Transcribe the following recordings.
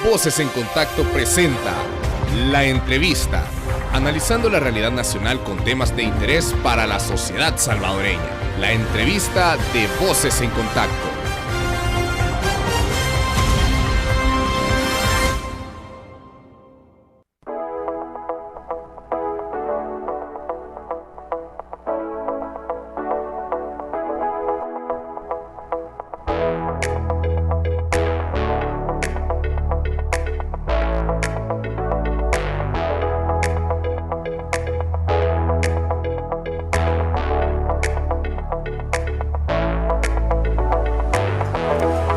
Voces en Contacto presenta La Entrevista, analizando la realidad nacional con temas de interés para la sociedad salvadoreña. La Entrevista de Voces en Contacto.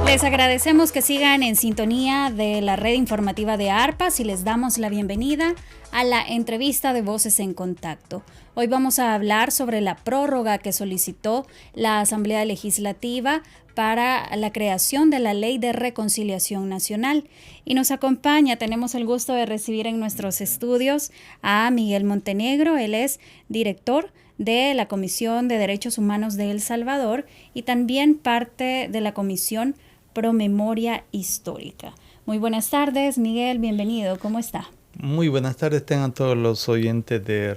Les agradecemos que sigan en sintonía de la red informativa de ARPAS y les damos la bienvenida a la entrevista de Voces en Contacto. Hoy vamos a hablar sobre la prórroga que solicitó la Asamblea Legislativa para la creación de la Ley de Reconciliación Nacional. Y nos acompaña, tenemos el gusto de recibir en nuestros estudios a Miguel Montenegro. Él es director de la Comisión de Derechos Humanos de El Salvador y también parte de la Comisión Promemoria Histórica. Muy buenas tardes, Miguel, bienvenido, ¿cómo está? Muy buenas tardes, tengan todos los oyentes de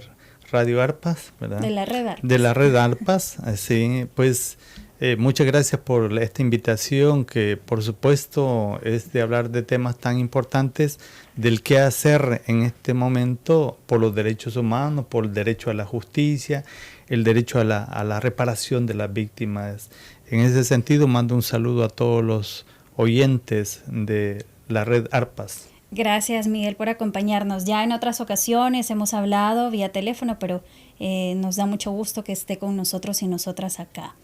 Radio ARPAS, ¿verdad? De la red ARPAS. De la red ARPAS, sí, pues muchas gracias por esta invitación que por supuesto es de hablar de temas tan importantes del qué hacer en este momento por los derechos humanos, por el derecho a la justicia, el derecho a la reparación de las víctimas. En ese sentido, mando un saludo a todos los oyentes de la red ARPAS. Gracias, Miguel, por acompañarnos. Ya en otras ocasiones hemos hablado vía teléfono, pero nos da mucho gusto que esté con nosotros y nosotras acá.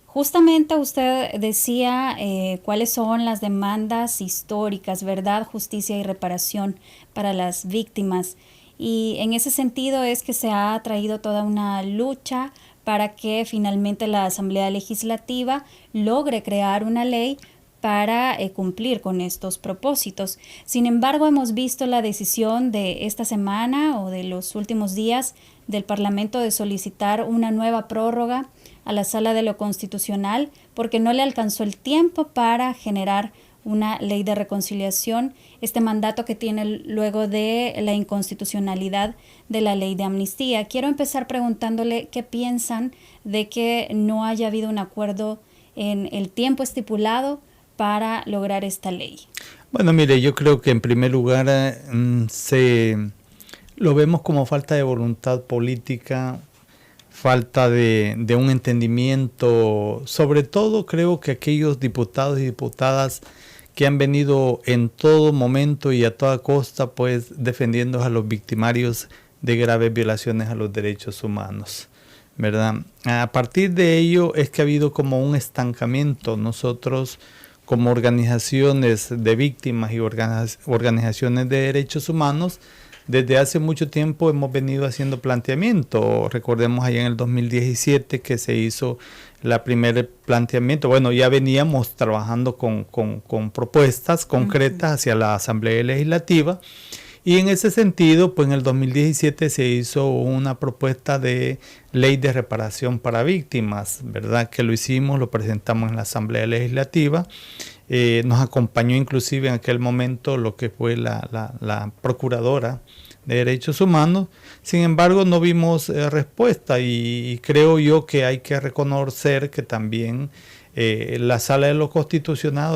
Justamente usted decía cuáles son las demandas históricas, verdad, justicia y reparación para las víctimas. Y en ese sentido es que se ha traído toda una lucha para que finalmente la Asamblea Legislativa logre crear una ley para cumplir con estos propósitos. Sin embargo, hemos visto la decisión de esta semana o de los últimos días del Parlamento de solicitar una nueva prórroga a la Sala de lo Constitucional porque no le alcanzó el tiempo para generar una ley de reconciliación, este mandato que tiene luego de la inconstitucionalidad de la ley de amnistía. Quiero empezar preguntándole qué piensan de que no haya habido un acuerdo en el tiempo estipulado para lograr esta ley. Bueno, mire, yo creo que en primer lugar lo vemos como falta de voluntad política, falta de un entendimiento, sobre todo creo que aquellos diputados y diputadas que han venido en todo momento y a toda costa pues defendiendo a los victimarios de graves violaciones a los derechos humanos, ¿verdad? A partir de ello es que ha habido como un estancamiento. Nosotros como organizaciones de víctimas y organizaciones de derechos humanos desde hace mucho tiempo hemos venido haciendo planteamiento. Recordemos allá en el 2017 que se hizo la primer planteamiento. Bueno, ya veníamos trabajando con propuestas concretas hacia la Asamblea Legislativa y en ese sentido, pues en el 2017 se hizo una propuesta de ley de reparación para víctimas, ¿verdad? Que lo hicimos, lo presentamos en la Asamblea Legislativa. Nos acompañó inclusive en aquel momento lo que fue la Procuradora de Derechos Humanos. Sin embargo, no vimos respuesta y creo yo que hay que reconocer que también la Sala de lo Constitucional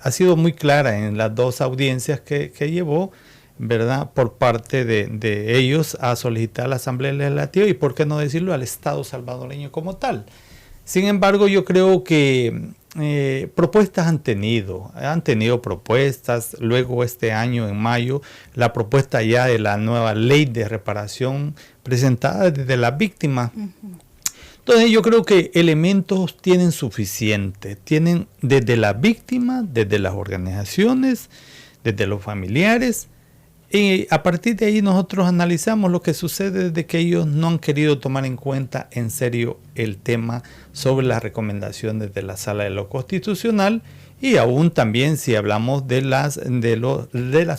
ha sido muy clara en las dos audiencias que llevó, ¿verdad? Por parte de ellos a solicitar a la Asamblea Legislativa y, por qué no decirlo, al Estado salvadoreño como tal. Sin embargo, yo creo que propuestas han tenido propuestas. Luego este año, en mayo, la propuesta ya de la nueva ley de reparación presentada desde las víctimas. Entonces yo creo que elementos tienen suficiente. Tienen desde las víctimas, desde las organizaciones, desde los familiares. Y a partir de ahí nosotros analizamos lo que sucede desde que ellos no han querido tomar en cuenta en serio el tema sobre las recomendaciones de la Sala de lo Constitucional y aún también si hablamos de las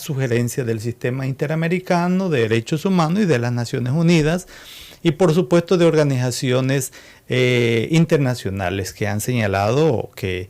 sugerencias del Sistema Interamericano de Derechos Humanos y de las Naciones Unidas y por supuesto de organizaciones internacionales que han señalado que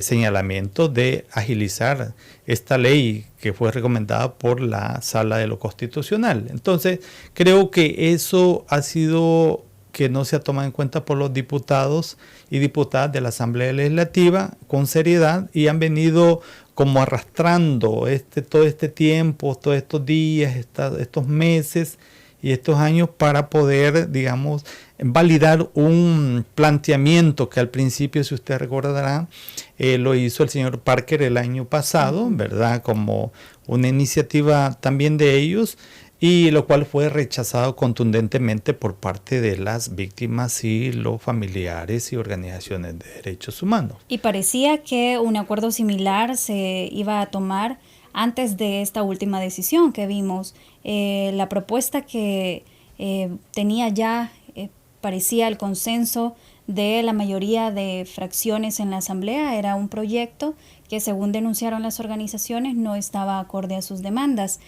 señalamientos de agilizar esta ley que fue recomendada por la Sala de lo Constitucional. Entonces, creo que eso ha sido que no se ha tomado en cuenta por los diputados y diputadas de la Asamblea Legislativa con seriedad y han venido como arrastrando todo este tiempo, todos estos días, estos meses y estos años para poder, digamos, validar un planteamiento que al principio, si usted recordará, lo hizo el señor Parker el año pasado, ¿verdad? Como una iniciativa también de ellos, y lo cual fue rechazado contundentemente por parte de las víctimas y los familiares y organizaciones de derechos humanos. Y parecía que un acuerdo similar se iba a tomar antes de esta última decisión que vimos. La propuesta que tenía ya, parecía el consenso de la mayoría de fracciones en la Asamblea, era un proyecto que, según denunciaron las organizaciones, no estaba acorde a sus demandas.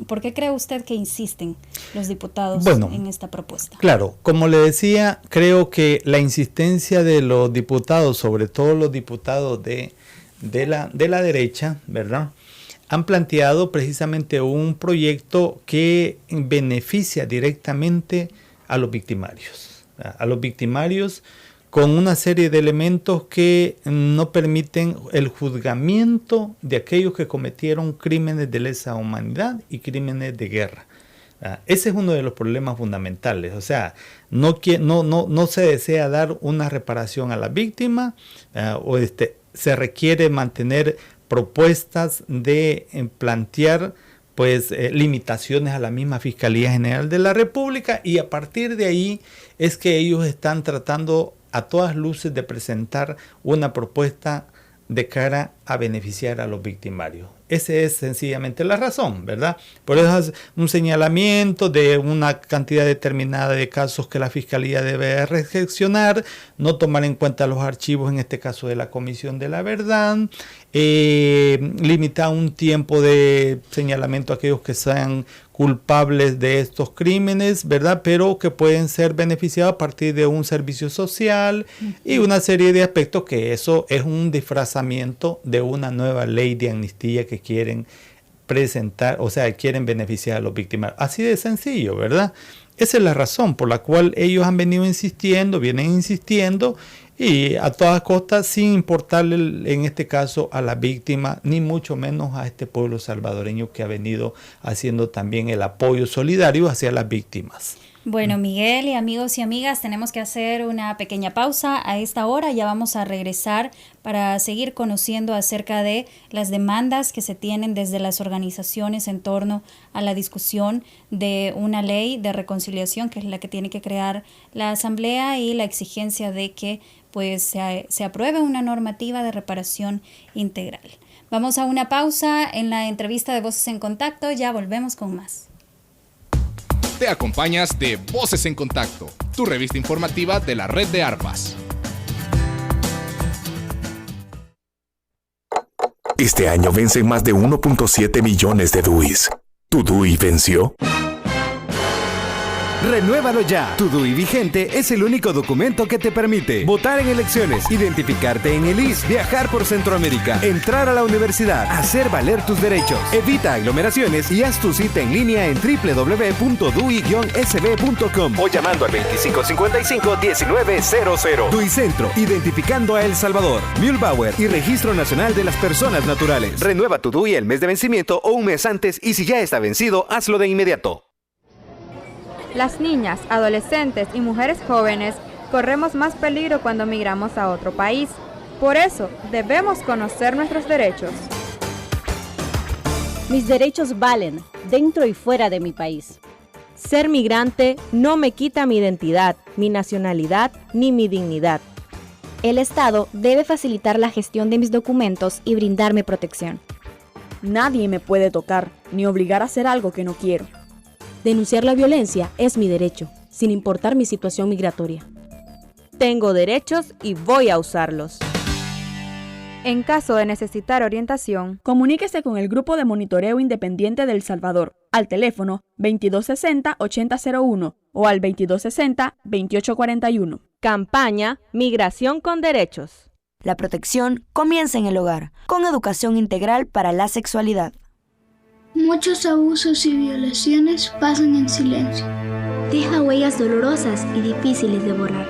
¿Por qué cree usted que insisten los diputados en esta propuesta? Claro, como le decía, creo que la insistencia de los diputados, sobre todo los diputados de la derecha, ¿verdad?, han planteado precisamente un proyecto que beneficia directamente a los victimarios con una serie de elementos que no permiten el juzgamiento de aquellos que cometieron crímenes de lesa humanidad y crímenes de guerra. Ese es uno de los problemas fundamentales. O sea, no se desea dar una reparación a la víctima, se requiere mantener propuestas de plantear limitaciones a la misma Fiscalía General de la República, y a partir de ahí es que ellos están tratando a todas luces de presentar una propuesta de cara a beneficiar a los victimarios. Esa es sencillamente la razón, ¿verdad? Por eso es un señalamiento de una cantidad determinada de casos que la Fiscalía debe recepcionar, no tomar en cuenta los archivos, en este caso de la Comisión de la Verdad, limitar un tiempo de señalamiento a aquellos que sean culpables de estos crímenes, ¿verdad? Pero que pueden ser beneficiados a partir de un servicio social y una serie de aspectos que eso es un disfrazamiento de una nueva ley de amnistía que quieren presentar, o sea, quieren beneficiar a los victimarios. Así de sencillo, ¿verdad? Esa es la razón por la cual ellos han venido insistiendo, vienen insistiendo, y a todas costas, sin importarle en este caso a la víctima, ni mucho menos a este pueblo salvadoreño que ha venido haciendo también el apoyo solidario hacia las víctimas. Bueno, Miguel y amigos y amigas, tenemos que hacer una pequeña pausa a esta hora. Ya vamos a regresar para seguir conociendo acerca de las demandas que se tienen desde las organizaciones en torno a la discusión de una ley de reconciliación, que es la que tiene que crear la Asamblea, y la exigencia de que se apruebe una normativa de reparación integral. Vamos a una pausa en la entrevista de Voces en Contacto. Ya volvemos con más. Te acompañas de Voces en Contacto, tu revista informativa de la red de ARPAS. Este año vencen más de 1.7 millones de DUIs. ¿Tu DUI venció? Renuévalo ya. Tu DUI vigente es el único documento que te permite votar en elecciones, identificarte en el IS, viajar por Centroamérica, entrar a la universidad, hacer valer tus derechos. Evita aglomeraciones y haz tu cita en línea en www.dui-sb.com o llamando al 2555-1900. DUI Centro, identificando a El Salvador. Mühlbauer y Registro Nacional de las Personas Naturales. Renueva tu DUI el mes de vencimiento o un mes antes, y si ya está vencido, hazlo de inmediato. Las niñas, adolescentes y mujeres jóvenes corremos más peligro cuando migramos a otro país. Por eso, debemos conocer nuestros derechos. Mis derechos valen, dentro y fuera de mi país. Ser migrante no me quita mi identidad, mi nacionalidad ni mi dignidad. El Estado debe facilitar la gestión de mis documentos y brindarme protección. Nadie me puede tocar, ni obligar a hacer algo que no quiero. Denunciar la violencia es mi derecho, sin importar mi situación migratoria. Tengo derechos y voy a usarlos. En caso de necesitar orientación, comuníquese con el Grupo de Monitoreo Independiente de El Salvador al teléfono 2260-8001 o al 2260-2841. Campaña Migración con Derechos. La protección comienza en el hogar, con educación integral para la sexualidad. Muchos abusos y violaciones pasan en silencio. Deja huellas dolorosas y difíciles de borrar.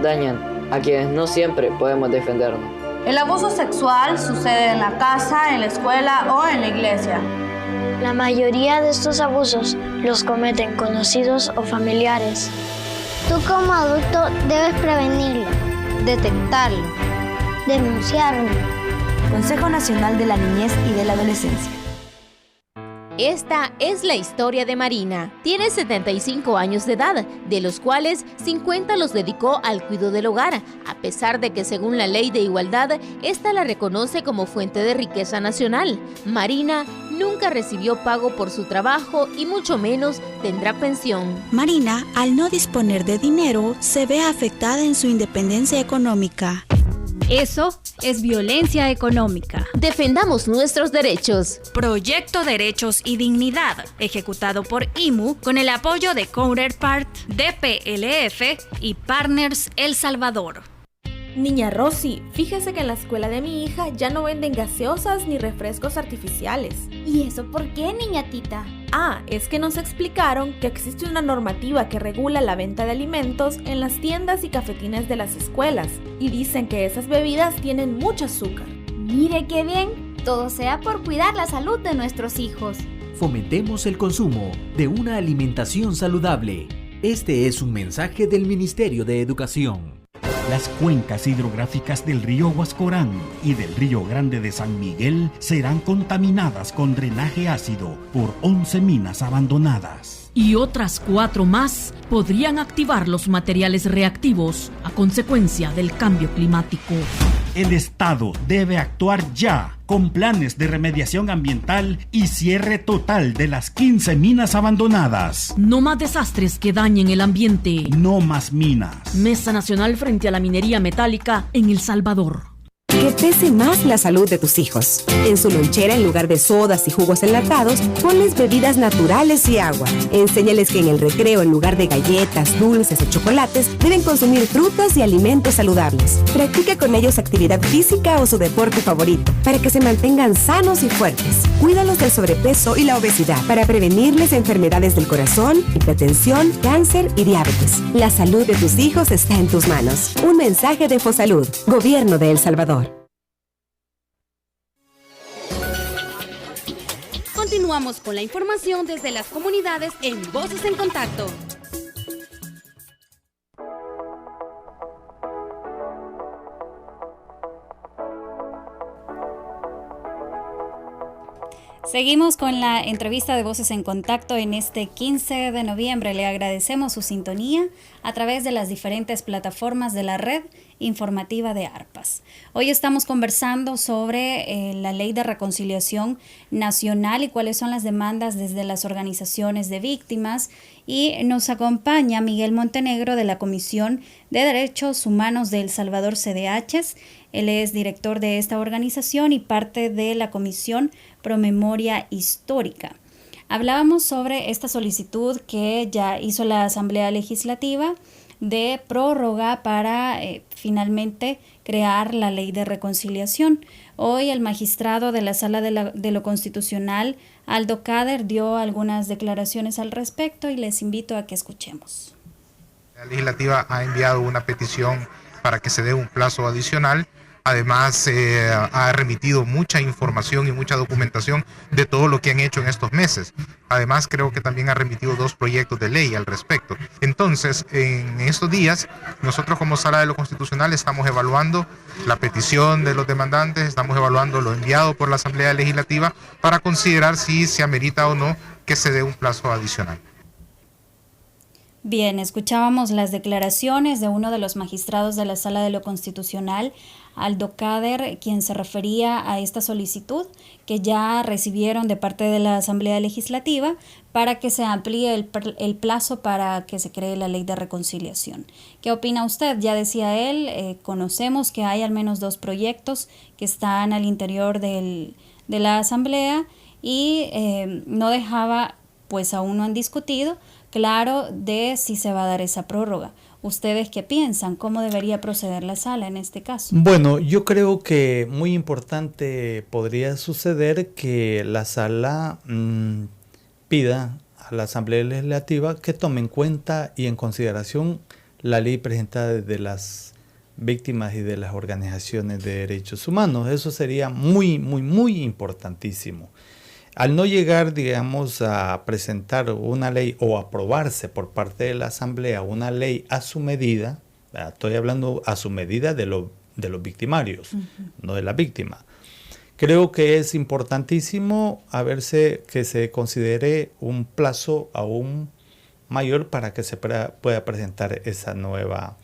Dañan a quienes no siempre podemos defendernos. El abuso sexual sucede en la casa, en la escuela o en la iglesia. La mayoría de estos abusos los cometen conocidos o familiares. Tú como adulto debes prevenirlo, detectarlo, denunciarlo. Consejo Nacional de la Niñez y de la Adolescencia. Esta es la historia de Marina. Tiene 75 años de edad, de los cuales 50 los dedicó al cuidado del hogar, a pesar de que según la Ley de Igualdad, esta la reconoce como fuente de riqueza nacional. Marina nunca recibió pago por su trabajo y mucho menos tendrá pensión. Marina, al no disponer de dinero, se ve afectada en su independencia económica. Eso es violencia económica. Defendamos nuestros derechos. Proyecto Derechos y Dignidad, ejecutado por IMU con el apoyo de Counterpart, DPLF y Partners El Salvador. Niña Rosy, fíjese que en la escuela de mi hija ya no venden gaseosas ni refrescos artificiales. ¿Y eso por qué, niña Tita? Es que nos explicaron que existe una normativa que regula la venta de alimentos en las tiendas y cafetines de las escuelas, y dicen que esas bebidas tienen mucho azúcar. Mire qué bien, todo sea por cuidar la salud de nuestros hijos. Fomentemos el consumo de una alimentación saludable. Este es un mensaje del Ministerio de Educación. Las cuencas hidrográficas del río Huascorán y del río Grande de San Miguel serán contaminadas con drenaje ácido por 11 minas abandonadas. Y otras 4 más podrían activar los materiales reactivos a consecuencia del cambio climático. El Estado debe actuar ya con planes de remediación ambiental y cierre total de las 15 minas abandonadas. No más desastres que dañen el ambiente. No más minas. Mesa Nacional frente a la minería metálica en El Salvador. Que pese más la salud de tus hijos. En su lonchera, en lugar de sodas y jugos enlatados, ponles bebidas naturales y agua. Enséñales que en el recreo, en lugar de galletas, dulces o chocolates, deben consumir frutas y alimentos saludables. Practica con ellos actividad física o su deporte favorito, para que se mantengan sanos y fuertes. Cuídalos del sobrepeso y la obesidad, para prevenirles enfermedades del corazón, hipertensión, cáncer y diabetes. La salud de tus hijos está en tus manos. Un mensaje de Fosalud, Gobierno de El Salvador. Continuamos con la información desde las comunidades en Voces en Contacto. Seguimos con la entrevista de Voces en Contacto en este 15 de noviembre. Le agradecemos su sintonía a través de las diferentes plataformas de la red informativa de ARPAS. Hoy estamos conversando sobre la Ley de Reconciliación Nacional y cuáles son las demandas desde las organizaciones de víctimas, y nos acompaña Miguel Montenegro de la Comisión de Derechos Humanos de El Salvador, CDH. Él es director de esta organización y parte de la Comisión Promemoria Histórica. Hablábamos sobre esta solicitud que ya hizo la Asamblea Legislativa de prórroga para finalmente crear la Ley de Reconciliación. Hoy el magistrado de la Sala de lo Constitucional, Aldo Cader, dio algunas declaraciones al respecto y les invito a que escuchemos. La legislativa ha enviado una petición para que se dé un plazo adicional. Además, ha remitido mucha información y mucha documentación de todo lo que han hecho en estos meses. Además, creo que también ha remitido 2 proyectos de ley al respecto. Entonces, en estos días, nosotros como Sala de lo Constitucional estamos evaluando la petición de los demandantes, estamos evaluando lo enviado por la Asamblea Legislativa para considerar si se amerita o no que se dé un plazo adicional. Bien, escuchábamos las declaraciones de uno de los magistrados de la Sala de lo Constitucional, Aldo Cader, quien se refería a esta solicitud que ya recibieron de parte de la Asamblea Legislativa para que se amplíe el plazo para que se cree la Ley de Reconciliación. ¿Qué opina usted? Ya decía él, conocemos que hay al menos 2 proyectos que están al interior de la Asamblea y no dejaba, pues aún no han discutido, claro, de si se va a dar esa prórroga. ¿Ustedes qué piensan? ¿Cómo debería proceder la sala en este caso? Bueno, yo creo que muy importante podría suceder que la sala pida a la Asamblea Legislativa que tome en cuenta y en consideración la ley presentada desde las víctimas y de las organizaciones de derechos humanos. Eso sería muy, muy, muy importantísimo. Al no llegar, digamos, a presentar una ley o aprobarse por parte de la Asamblea una ley a su medida, estoy hablando a su medida de los victimarios, no de la víctima. Creo que es importantísimo que se considere un plazo aún mayor para que se pueda presentar esa nueva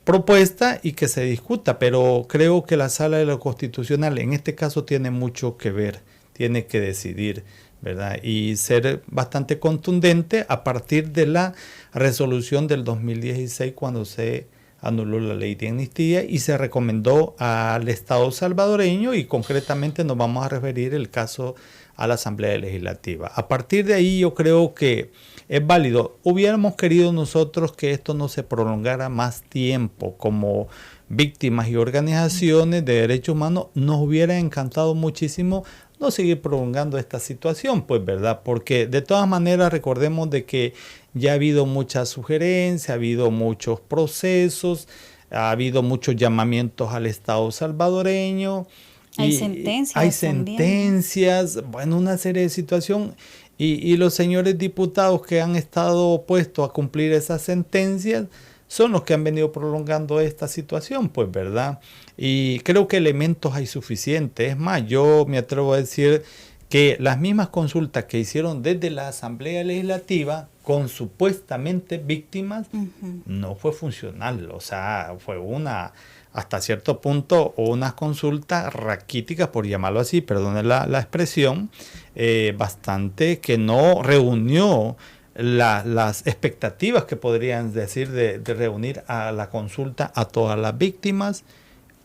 propuesta y que se discuta, pero creo que la Sala de lo Constitucional en este caso tiene mucho que ver, tiene que decidir, ¿verdad? Y ser bastante contundente a partir de la resolución del 2016 cuando se anuló la ley de amnistía y se recomendó al Estado salvadoreño, y concretamente nos vamos a referir el caso a la Asamblea Legislativa. A partir de ahí yo creo que es válido. Hubiéramos querido nosotros que esto no se prolongara más tiempo. Como víctimas y organizaciones de derechos humanos nos hubiera encantado muchísimo no seguir prolongando esta situación, pues, ¿verdad? Porque de todas maneras recordemos de que ya ha habido muchas sugerencias, ha habido muchos procesos, ha habido muchos llamamientos al Estado salvadoreño. Hay sentencias. Hay sentencias, bueno, una serie de situaciones. Y los señores diputados que han estado opuestos a cumplir esas sentencias son los que han venido prolongando esta situación, pues, ¿verdad? Y creo que elementos hay suficientes. Es más, yo me atrevo a decir que las mismas consultas que hicieron desde la Asamblea Legislativa con supuestamente víctimas no fue funcional. O sea, fue hasta cierto punto, unas consultas raquíticas, por llamarlo así, perdone la expresión, bastante, que no reunió las expectativas que podrían decir de reunir a la consulta a todas las víctimas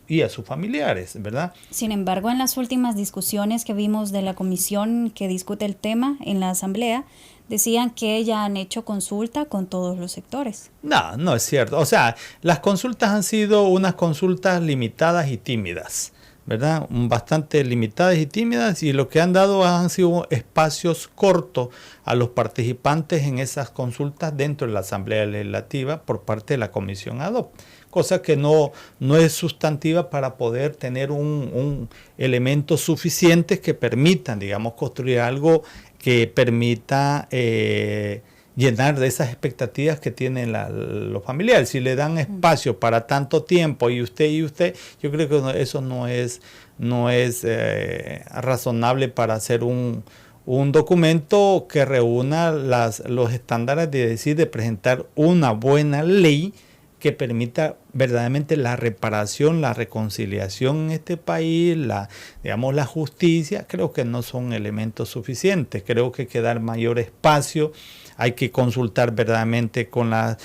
y a sus familiares, ¿verdad? Sin embargo, en las últimas discusiones que vimos de la comisión que discute el tema en la Asamblea, decían que ya han hecho consulta con todos los sectores. No es cierto. O sea, las consultas han sido unas consultas limitadas y tímidas, ¿verdad? Bastante limitadas y tímidas, y lo que han dado han sido espacios cortos a los participantes en esas consultas dentro de la Asamblea Legislativa por parte de la Comisión ad hoc, cosa que no es sustantiva para poder tener un elemento suficiente que permitan, digamos, construir algo que permita llenar de esas expectativas que tienen los familiares. Si le dan espacio para tanto tiempo y usted, yo creo que eso no es razonable para hacer un documento que reúna los estándares de presentar una buena ley que permita verdaderamente la reparación, la reconciliación en este país, la justicia. Creo que no son elementos suficientes. Creo que hay que dar mayor espacio, hay que consultar verdaderamente con las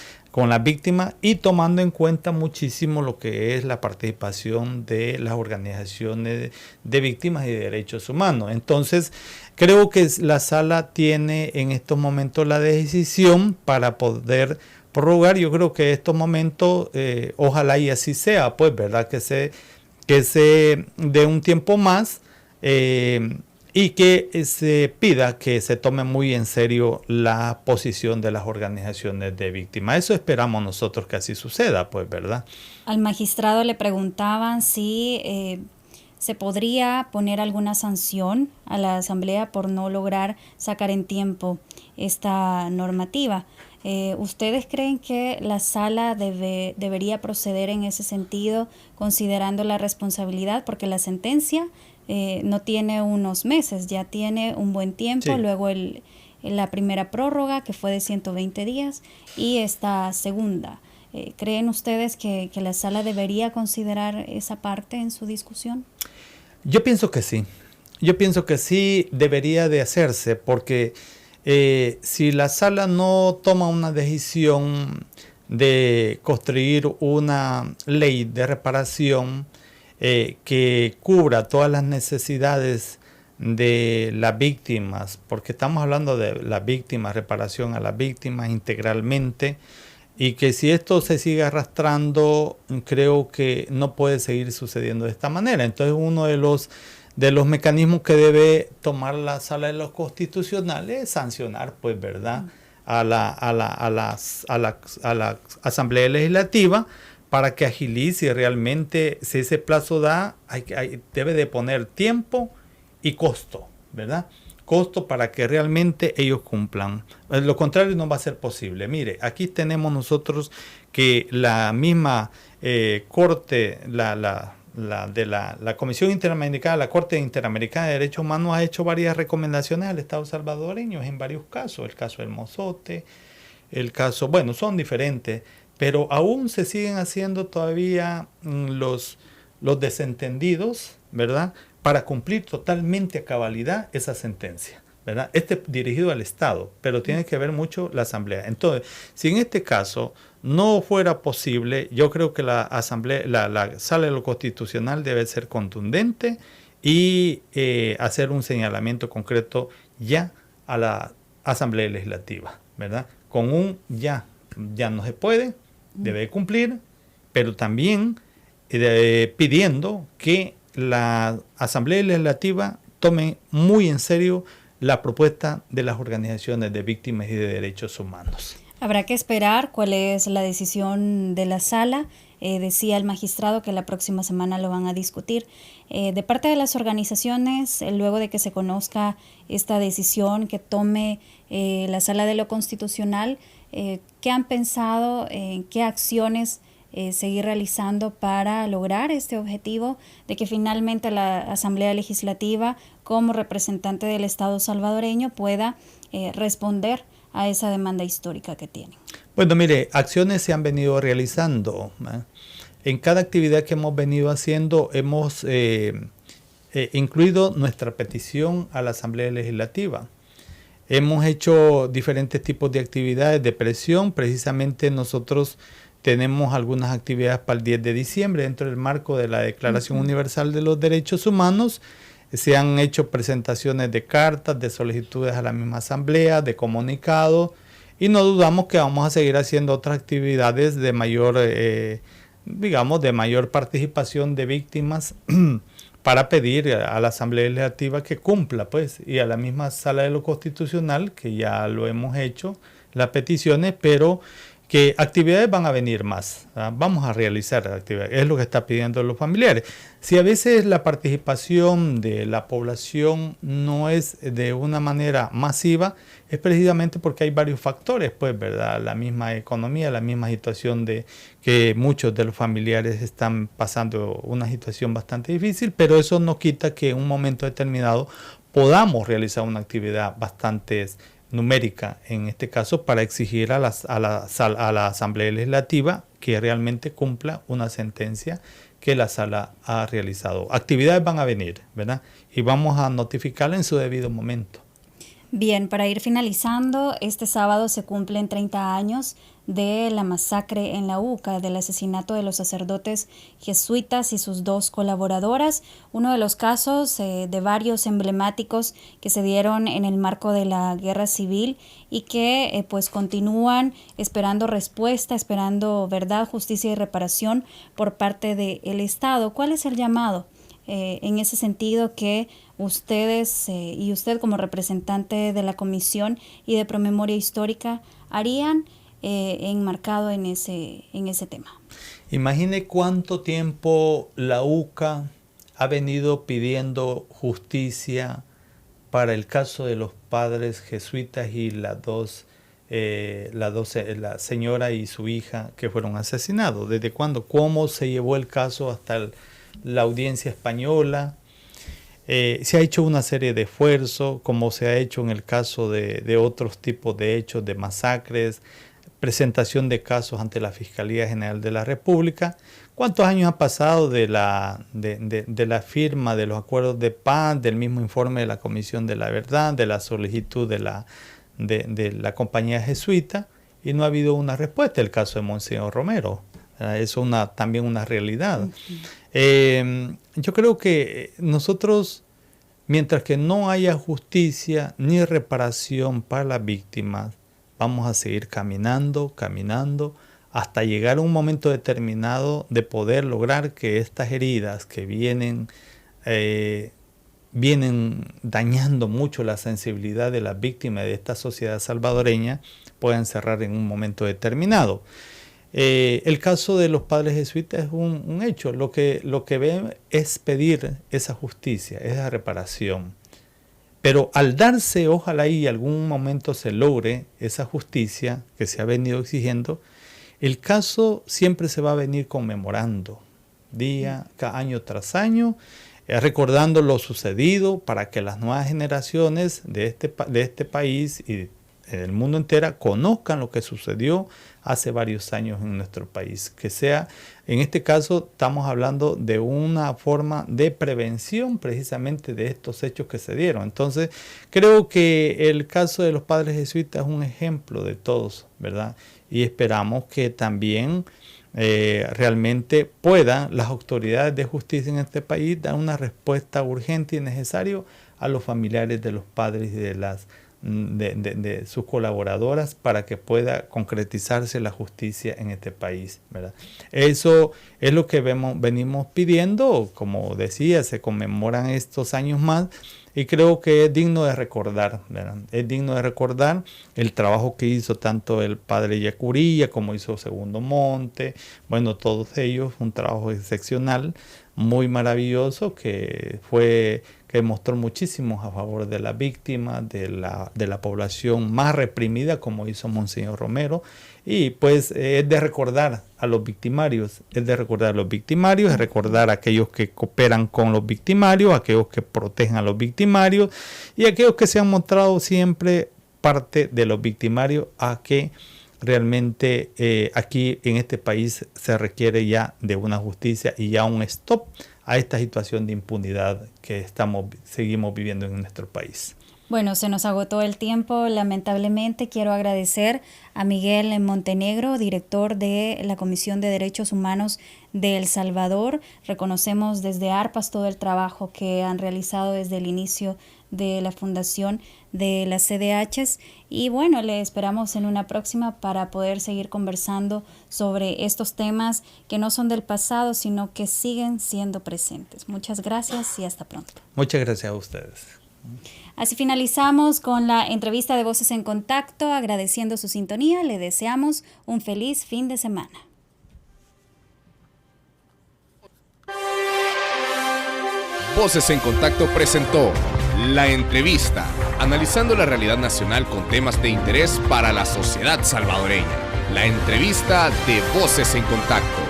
víctimas y tomando en cuenta muchísimo lo que es la participación de las organizaciones de víctimas y de derechos humanos. Entonces, creo que la sala tiene en estos momentos la decisión para poder prorrogar. Yo creo que estos momentos, ojalá y así sea, pues, ¿verdad? Que se dé un tiempo más y que se pida que se tome muy en serio la posición de las organizaciones de víctimas. Eso esperamos nosotros que así suceda, pues, ¿verdad? Al magistrado le preguntaban si se podría poner alguna sanción a la Asamblea por no lograr sacar en tiempo esta normativa. ¿Ustedes creen que la sala debería proceder en ese sentido, considerando la responsabilidad? Porque la sentencia no tiene unos meses, ya tiene un buen tiempo. Sí. Luego la primera prórroga, que fue de 120 días, y esta segunda. ¿Creen ustedes que la sala debería considerar esa parte en su discusión? Yo pienso que sí. Yo pienso que sí debería de hacerse, porque si la sala no toma una decisión de construir una ley de reparación que cubra todas las necesidades de las víctimas, porque estamos hablando de las víctimas, reparación a las víctimas integralmente, y que si esto se sigue arrastrando, creo que no puede seguir sucediendo de esta manera. Entonces uno de los mecanismos que debe tomar la Sala de los Constitucionales es sancionar, pues, ¿verdad?, a la Asamblea Legislativa para que agilice realmente. Si ese plazo da, debe de poner tiempo y costo, ¿verdad? Costo para que realmente ellos cumplan. Lo contrario no va a ser posible. Mire, aquí tenemos nosotros que la misma Corte, la Comisión Interamericana, la Corte Interamericana de Derechos Humanos ha hecho varias recomendaciones al Estado salvadoreño en varios casos. El caso del Mozote, el caso, bueno, son diferentes, pero aún se siguen haciendo todavía los desentendidos, ¿verdad?, para cumplir totalmente a cabalidad esa sentencia, ¿verdad? Dirigido al Estado, pero tiene que ver mucho la Asamblea. Entonces, si en este caso no fuera posible, yo creo que la Sala de lo Constitucional debe ser contundente y hacer un señalamiento concreto ya a la Asamblea Legislativa, ¿verdad? Con un ya no se puede, debe cumplir, pero también pidiendo que la Asamblea Legislativa tome muy en serio la propuesta de las organizaciones de víctimas y de derechos humanos. Habrá que esperar cuál es la decisión de la sala. Decía el magistrado que la próxima semana lo van a discutir. De parte de las organizaciones, luego de que se conozca esta decisión que tome la Sala de lo Constitucional, ¿qué han pensado, en qué acciones seguir realizando para lograr este objetivo de que finalmente la Asamblea Legislativa, como representante del Estado salvadoreño, pueda responder a esa demanda histórica que tiene? Bueno, mire, acciones se han venido realizando. En cada actividad que hemos venido haciendo hemos incluido nuestra petición a la Asamblea Legislativa. Hemos hecho diferentes tipos de actividades de presión. Precisamente nosotros tenemos algunas actividades para el 10 de diciembre dentro del marco de la Declaración Universal de los Derechos Humanos. Se han hecho presentaciones de cartas, de solicitudes a la misma asamblea, de comunicados, y no dudamos que vamos a seguir haciendo otras actividades de mayor, de mayor participación de víctimas para pedir a la Asamblea Legislativa que cumpla, pues, y a la misma Sala de lo Constitucional, que ya lo hemos hecho, las peticiones, pero que actividades van a venir más, ¿verdad? Vamos a realizar actividades, es lo que está pidiendo los familiares. Si a veces la participación de la población no es de una manera masiva, es precisamente porque hay varios factores, pues, ¿verdad? La misma economía, la misma situación de que muchos de los familiares están pasando una situación bastante difícil, pero eso no quita que en un momento determinado podamos realizar una actividad bastante numérica, en este caso, para exigir a la Asamblea Legislativa que realmente cumpla una sentencia que la sala ha realizado. Actividades van a venir, ¿verdad? Y vamos a notificarla en su debido momento. Bien, para ir finalizando, este sábado se cumplen 30 años de la masacre en la UCA, del asesinato de los sacerdotes jesuitas y sus 2 colaboradoras, uno de los casos de varios emblemáticos que se dieron en el marco de la guerra civil y que pues continúan esperando respuesta, esperando verdad, justicia y reparación por parte del Estado. ¿Cuál es el llamado en ese sentido que ustedes y usted como representante de la Comisión y de Promemoria Histórica harían enmarcado en ese tema? Imagine cuánto tiempo la UCA ha venido pidiendo justicia para el caso de los padres jesuitas y la señora y su hija que fueron asesinados. ¿Desde cuándo? ¿Cómo se llevó el caso hasta la audiencia española? Se ha hecho una serie de esfuerzos, como se ha hecho en el caso de otros tipos de hechos, de masacres, presentación de casos ante la Fiscalía General de la República. ¿Cuántos años han pasado de la firma de los acuerdos de paz, del mismo informe de la Comisión de la Verdad, de la solicitud de la compañía jesuita? Y no ha habido una respuesta. El caso de Monseñor Romero. Eso es también una realidad. Yo creo que nosotros, mientras que no haya justicia ni reparación para las víctimas, vamos a seguir caminando, hasta llegar a un momento determinado de poder lograr que estas heridas que vienen dañando mucho la sensibilidad de las víctimas de esta sociedad salvadoreña puedan cerrar en un momento determinado. El caso de los padres jesuitas es un hecho. Lo que ven es pedir esa justicia, esa reparación. Pero al darse, ojalá y algún momento se logre esa justicia que se ha venido exigiendo, el caso siempre se va a venir conmemorando, año tras año, recordando lo sucedido para que las nuevas generaciones de este país y del mundo entero conozcan lo que sucedió hace varios años en nuestro país. Que sea, en este caso estamos hablando de una forma de prevención precisamente de estos hechos que se dieron. Entonces creo que el caso de los padres jesuitas es un ejemplo de todos, ¿verdad? Y esperamos que también realmente puedan las autoridades de justicia en este país dar una respuesta urgente y necesaria a los familiares de los padres y de sus colaboradoras para que pueda concretizarse la justicia en este país, ¿verdad? Eso es lo que venimos pidiendo. Como decía, se conmemoran estos años más y creo que es digno de recordar, ¿verdad? Es digno de recordar el trabajo que hizo tanto el padre Yacurilla como hizo Segundo Monte. Bueno, todos ellos, un trabajo excepcional, muy maravilloso, que mostró muchísimo a favor de la víctima, de la población más reprimida, como hizo Monseñor Romero. Y pues es de recordar a los victimarios, es recordar a aquellos que cooperan con los victimarios, aquellos que protegen a los victimarios y aquellos que se han mostrado siempre parte de los victimarios, a que realmente aquí en este país se requiere ya de una justicia y ya un stop a esta situación de impunidad que seguimos viviendo en nuestro país. Bueno, se nos agotó el tiempo, lamentablemente. Quiero agradecer a Miguel Montenegro, director de la Comisión de Derechos Humanos de El Salvador. Reconocemos desde ARPAS todo el trabajo que han realizado desde el inicio de la fundación de las CDHs y bueno, le esperamos en una próxima para poder seguir conversando sobre estos temas que no son del pasado, sino que siguen siendo presentes. Muchas gracias y hasta pronto. Muchas gracias a ustedes. Así finalizamos con la entrevista de Voces en Contacto, agradeciendo su sintonía. Le deseamos un feliz fin de semana. Voces en Contacto presentó La Entrevista, analizando la realidad nacional con temas de interés para la sociedad salvadoreña. La entrevista de Voces en Contacto.